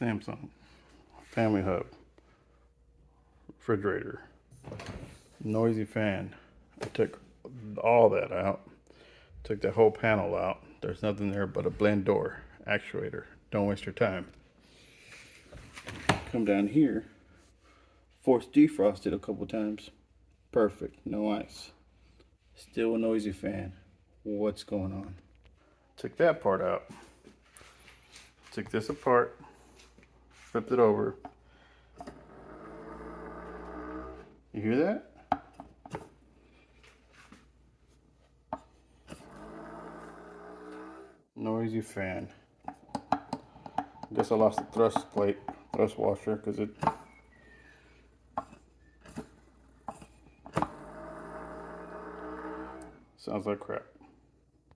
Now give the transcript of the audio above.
Samsung family hub refrigerator, noisy fan. I took all that out, took the whole panel out. There's nothing there but a blend door actuator. Don't waste your time. Come down here, force defrosted a couple times. Perfect, no ice. Still a noisy fan. What's going on? Took that part out. Took this apart, flipped it over. You hear that? Noisy fan. Guess I lost the thrust plate, thrust washer, because it sounds like crap.